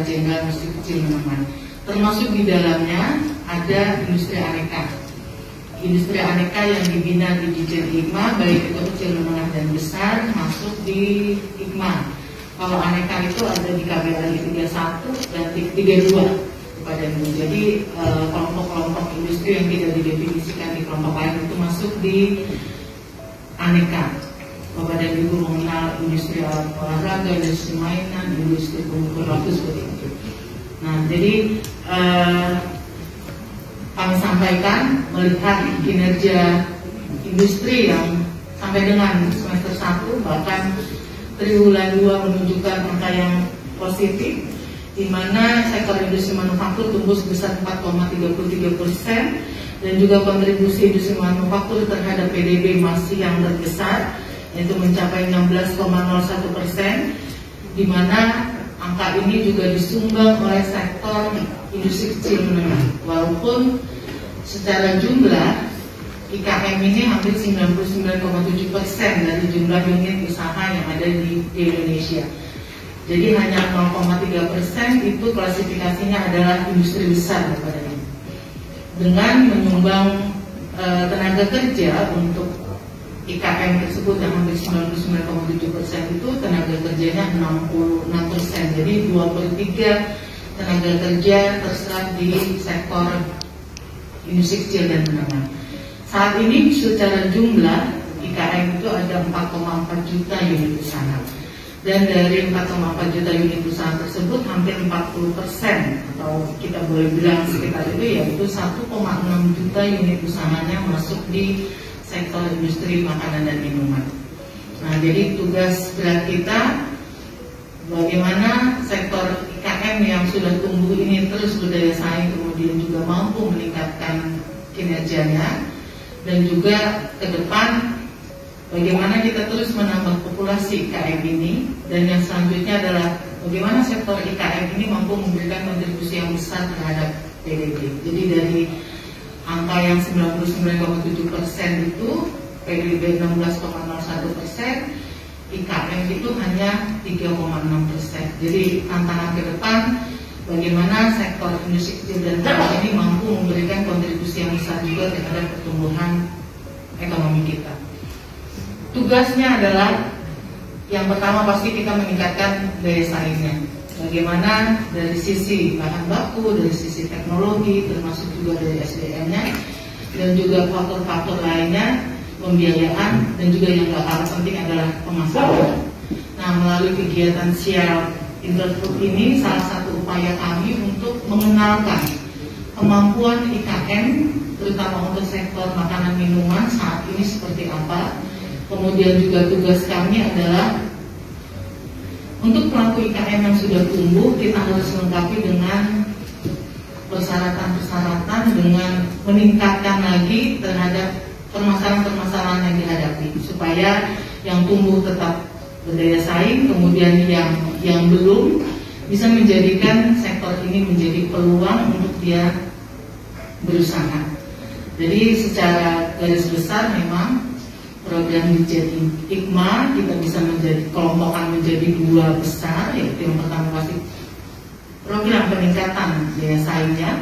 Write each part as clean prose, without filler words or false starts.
Jenderal Industri Kecil Menengah. Termasuk di dalamnya ada industri aneka. Industri aneka yang dibina di Dijen IKMA, baik itu kecil, menengah, dan besar, masuk di IKMA. Kalau aneka itu ada di KBLI 31 dan 32. Jadi kelompok-kelompok industri yang tidak didefinisikan di kelompok lain itu masuk di aneka. Bapak dan Ibu mengenal industri alat olahraga, industri mainan, industri pengukur waktu seperti itu. Nah, jadi kami sampaikan melihat kinerja industri yang sampai dengan semester 1 bahkan triwulan 2 menunjukkan angka yang positif, di mana sektor industri manufaktur tumbuh sebesar 4,33% dan juga kontribusi industri manufaktur terhadap PDB masih yang terbesar, yaitu mencapai 16,01%, di mana angka ini juga disumbang oleh sektor industri kecil menengah. Walaupun secara jumlah IKM ini hampir 99,7% dari jumlah unit usaha yang ada di Indonesia. Jadi hanya 0,3% itu klasifikasinya adalah industri besar kepada ini. Dengan menyumbang tenaga kerja untuk IKM tersebut yang hampir 99,7% itu tenaga kerjanya 66%. Jadi 2/3 tenaga kerja terserap di sektor industri kecil dan menengah. Saat ini secara jumlah IKM itu ada 4,4 juta unit usaha. Dan dari 4,4 juta unit usaha tersebut hampir 40% atau kita boleh bilang sekitar itu, yaitu 1,6 juta unit usahanya masuk di sektor industri makanan dan minuman. Nah, jadi tugas berat kita bagaimana sektor IKM yang sudah tumbuh ini terus berdaya saing, kemudian juga mampu meningkatkan kinerjanya, dan juga ke depan bagaimana kita terus menambah populasi IKM ini, dan yang selanjutnya adalah bagaimana sektor IKM ini mampu memberikan kontribusi yang besar terhadap PDB. Jadi dari angka yang 99,7% itu PDB 16,01%, IKM itu hanya 3,6%. Jadi tantangan ke depan bagaimana sektor industri kecil dan menengah ini mampu memberikan kontribusi yang besar juga terhadap pertumbuhan ekonomi kita. Tugasnya adalah yang pertama pasti kita meningkatkan daya saingnya. Bagaimana dari sisi bahan baku, dari sisi teknologi, termasuk juga dari SDM-nya, dan juga faktor-faktor lainnya, pembiayaan, dan juga yang gak kalah penting adalah pemasaran. Nah, melalui kegiatan Siap Interfood ini salah satu upaya kami untuk mengenalkan kemampuan IKM, terutama untuk sektor makanan minuman saat ini seperti apa. Kemudian juga tugas kami adalah untuk pelaku IKM yang sudah tumbuh, kita harus melengkapi dengan persyaratan-persyaratan dengan meningkatkan lagi terhadap permasalahan-permasalahan yang dihadapi, supaya yang tumbuh tetap berdaya saing, kemudian yang belum bisa menjadikan sektor ini menjadi peluang untuk dia berusaha. Jadi secara garis besar memang program Dijen IKMA kita bisa kelompokkan menjadi dua besar, yaitu yang pertama pasti program peningkatan daya saingnya,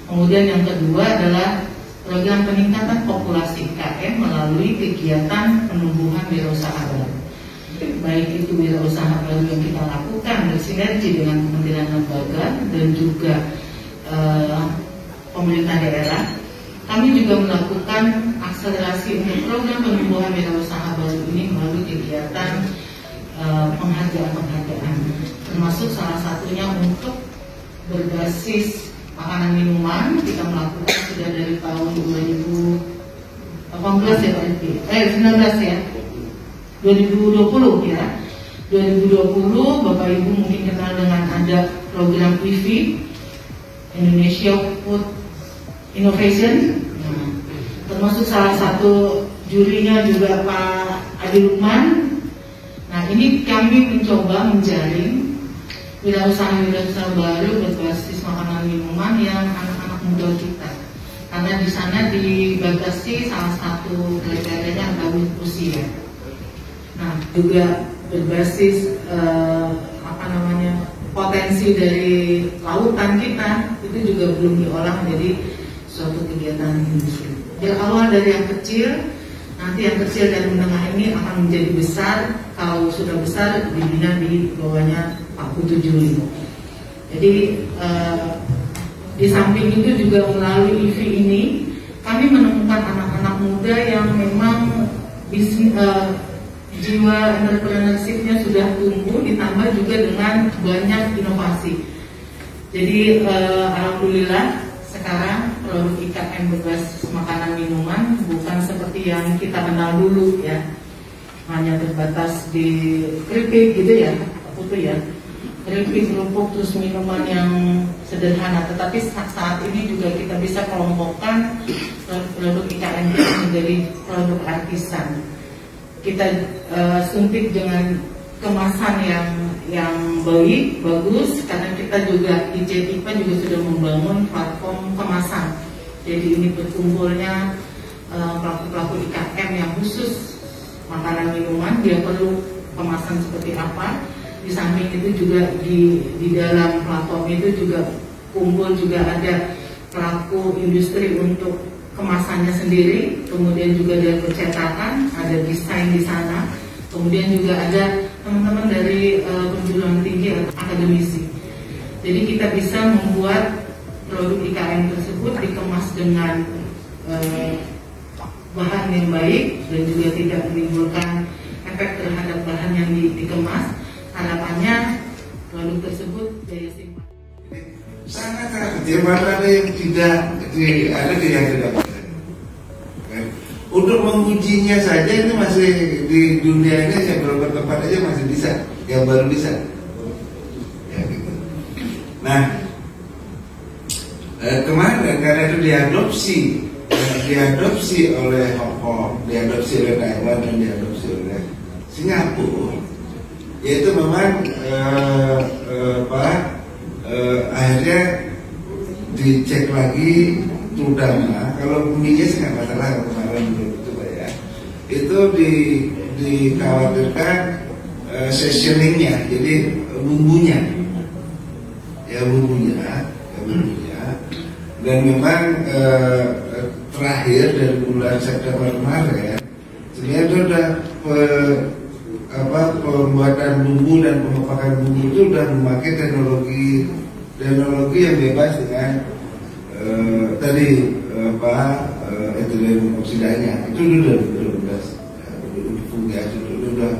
kemudian yang kedua adalah program peningkatan populasi IKM melalui kegiatan penumbuhan wirausaha baru. Baik itu wirausaha baru yang kita lakukan bersinergi dengan kementerian lembaga dan juga pemerintah daerah. Kami juga melakukan akselerasi untuk program penumbuhan wirausaha baru ini melalui kegiatan penghargaan-penghargaan, termasuk salah satunya untuk berbasis makanan minuman. Kita melakukan sudah dari tahun 2018 ya Pak Edi, 19 ya, 2020 ya. 2020 Bapak Ibu mungkin kenal dengan ada program IFI, Indonesia Food Innovation. Nah, termasuk salah satu jurinya juga Pak Adi Lukman. Nah, ini kami mencoba menjaring wirausaha-wirausaha baru berbasis makanan minuman yang anak-anak muda kita, karena di sana dibatasi salah satu kriterianya adalah usia. Nah, juga berbasis potensi dari lautan kita itu juga belum diolah menjadi suatu kegiatan industri. Awal dari yang kecil, nanti yang kecil dan menengah ini akan menjadi besar. Kalau sudah besar dibina di bawahnya Pak Putu Juli. Jadi di samping itu juga melalui IV ini kami menemukan anak-anak muda yang memang jiwa entrepreneurship-nya sudah tumbuh, ditambah juga dengan banyak inovasi. Jadi alhamdulillah sekarang produk IKM berbasis makanan minuman bukan seperti yang kita kenal dulu ya, hanya terbatas di keripik gitu ya, Putu ya, keripik, kerupuk, terus minuman yang sederhana. Tetapi saat ini juga kita bisa kelompokkan produk IKM menjadi produk artisan. Kita suntik dengan kemasan yang baik, bagus, karena kita juga IJIPA juga sudah membangun platform kemasan. Jadi ini berkumpulnya pelaku-pelaku IKM yang khusus makanan minuman, dia perlu kemasan seperti apa. Di samping itu juga di dalam platform itu juga kumpul juga ada pelaku industri untuk kemasannya sendiri, kemudian juga ada percetakan, ada desain di sana, kemudian juga ada teman-teman dari perguruan tinggi atau akademisi. Jadi kita bisa membuat produk IKM tersebut dikemas dengan bahan yang baik dan juga tidak menimbulkan efek terhadap bahan yang dikemas. Harapannya produk tersebut daya simpan sangat kecil, mana ada yang tidak yang tidak. Untuk mengujinya saja ini masih di dunia ini yang beberapa tempat aja masih bisa, yang baru bisa. Ya, gitu. Nah, kemarin karena itu diadopsi oleh Hong Kong, diadopsi oleh Taiwan dan diadopsi oleh Singapura, yaitu memang akhirnya dicek lagi, terutama kalau minyak sih nggak masalah kemarin itu Pak ya, itu dikhawatirkan seasoningnya, jadi bumbunya, dan memang terakhir dari bulan September kemarin sebenarnya itu udah pembuatan bumbu dan pengepakan bumbu itu sudah memakai teknologi yang bebas dengan etilen oksidanya itu udah fungasi itu udah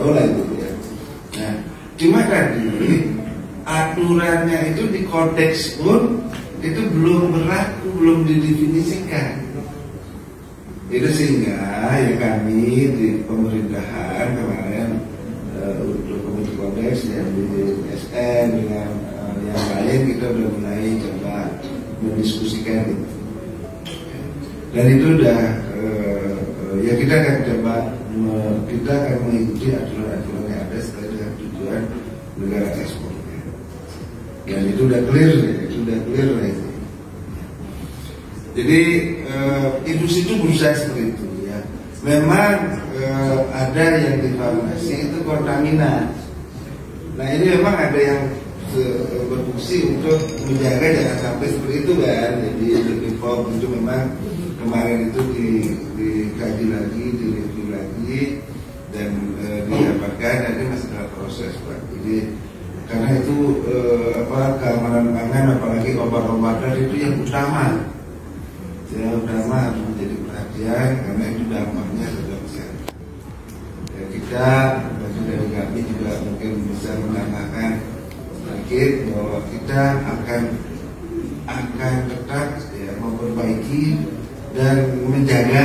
lah itu ya. Nah, cuma tadi aturannya itu di kodeks pun itu belum berlaku, belum didefinisikan. Itu sehingga ya kami di pemerintahan kemarin untuk pembentuk kodeks ya di SN dengan yang lain kita udah mulai coba mendiskusikan itu. Dan itu udah ya kita akan coba mengikuti aturan-aturan yang ada sesuai dengan tujuan negara ekspornya. Dan itu udah clear lah itu. Jadi industri itu berusaha seperti itu ya. Memang ada yang difarmasi itu kontaminan. Nah ini memang ada yang berfungsi untuk menjaga jangan sampai seperti itu kan. Jadi reform itu memang kemarin itu dikaji lagi, direview lagi dan didapatkan, dan ini masih dalam proses Pak. Jadi karena itu keamanan pangan apalagi obat-obatan itu yang utama harus menjadi perhatian karena itu dampaknya terhadap kesehatan. Ya, kita dari kami juga mungkin bisa menambahkan sedikit bahwa kita akan tetap ya, memperbaiki dan menjaga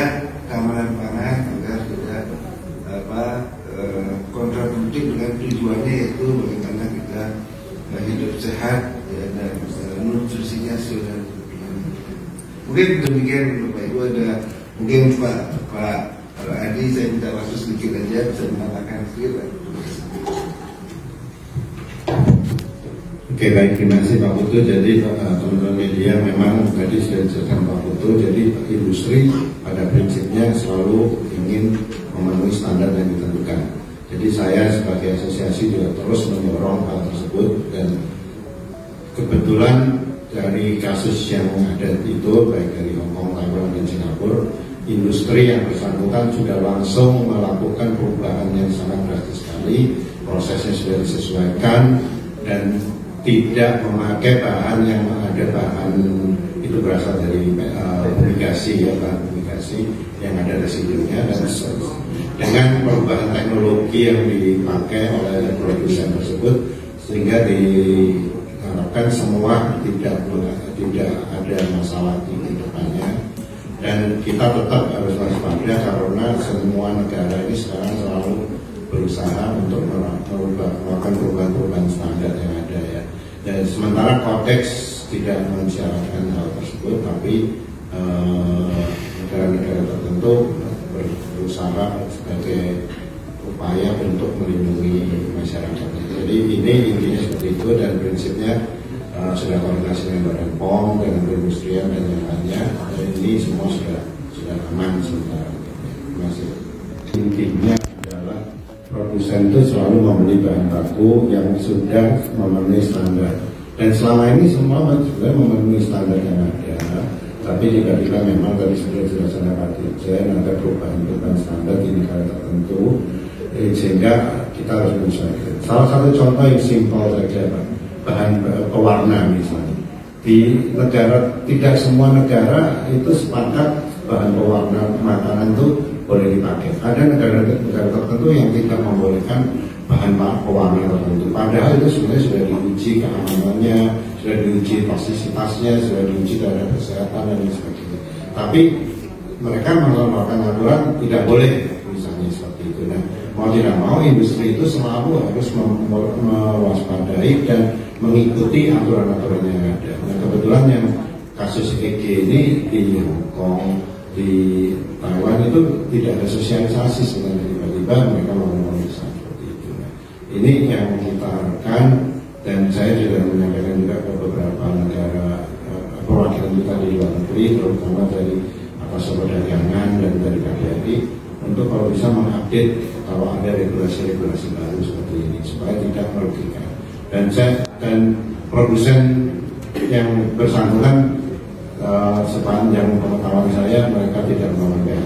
keamanan pangan agar tidak kontraproduktif dengan tujuannya yaitu bagaimana kita hidup sehat ya, dan nutrisinya sudah. Mungkin demikian Bapak Ibu, ada mungkin Pak Adi saya minta waktu sedikit aja bisa menambahkan sedikit. Oke, baik, terima kasih Pak Putu. Jadi teman-teman media memang tadi sudah dijelaskan Pak Putu. Jadi industri pada prinsipnya selalu ingin memenuhi standar yang ditentukan. Jadi saya sebagai asosiasi juga terus mendorong hal tersebut, dan kebetulan dari kasus yang ada itu baik dari Hong Kong, Taiwan, dan Singapura, industri yang bersangkutan sudah langsung melakukan perubahan yang sangat drastis sekali, prosesnya sudah disesuaikan dan tidak memakai bahan yang ada bahan itu berasal dari publikasi ya, bahan publikasi yang ada residunya, dan dengan perubahan teknologi yang dipakai oleh produsen tersebut sehingga diharapkan semua tidak ada masalah di depannya. Dan kita tetap harus waspada karena semua negara ini sekarang selalu berusaha untuk melakukan perubahan standar yang ada ya. Dan sementara kodeks tidak mensyaratkan hal tersebut, tapi negara-negara tertentu berusaha sebagai upaya untuk melindungi masyarakatnya. Jadi ini intinya seperti itu, dan prinsipnya sudah koordinasi dengan Badan POM, dengan perindustrian dan yang lainnya, dan ini semua sudah aman sementara. Masih intinya adalah produsen itu selalu membeli bahan baku yang sudah memenuhi standar, dan selama ini semua sudah memenuhi standar yang ada. Tapi tiba-tiba memang tadi sudah dijelaskan Pak Dirjen ada perubahan standar di negara tertentu, sehingga kita harus menyesuaikan. Salah satu contoh yang simpel saja Pak, bahan pewarna misalnya. Di negara, tidak semua negara itu sepakat bahan pewarna makanan itu boleh dipakai. Ada negara tertentu yang tidak membolehkan bahan pewarna tertentu. Padahal itu sebenarnya sudah diuji keamanannya, sudah diuji toksisitasnya, sudah diuji terhadap kesehatan dan lain sebagainya. Tapi mereka mengeluarkan aturan tidak boleh, misalnya seperti itu. Nah, mau tidak mau industri itu selalu harus mewaspadai dan mengikuti aturan-aturan yang ada. Nah, kebetulan yang kasus EG ini di Hong Kong, di Taiwan itu tidak ada sosialisasi sebenarnya, tiba-tiba mereka melakukan seperti itu. Nah, ini yang kita harapkan, dan saya juga menyampaikan juga ke beberapa negara perwakilan kita di luar negeri, terutama dari Atas Perdagangan dan dari KBRI, untuk kalau bisa mengupdate kalau ada regulasi-regulasi baru seperti ini supaya tidak merugikan. Dan produsen yang bersangkutan sepanjang pengetahuan saya mereka tidak memakai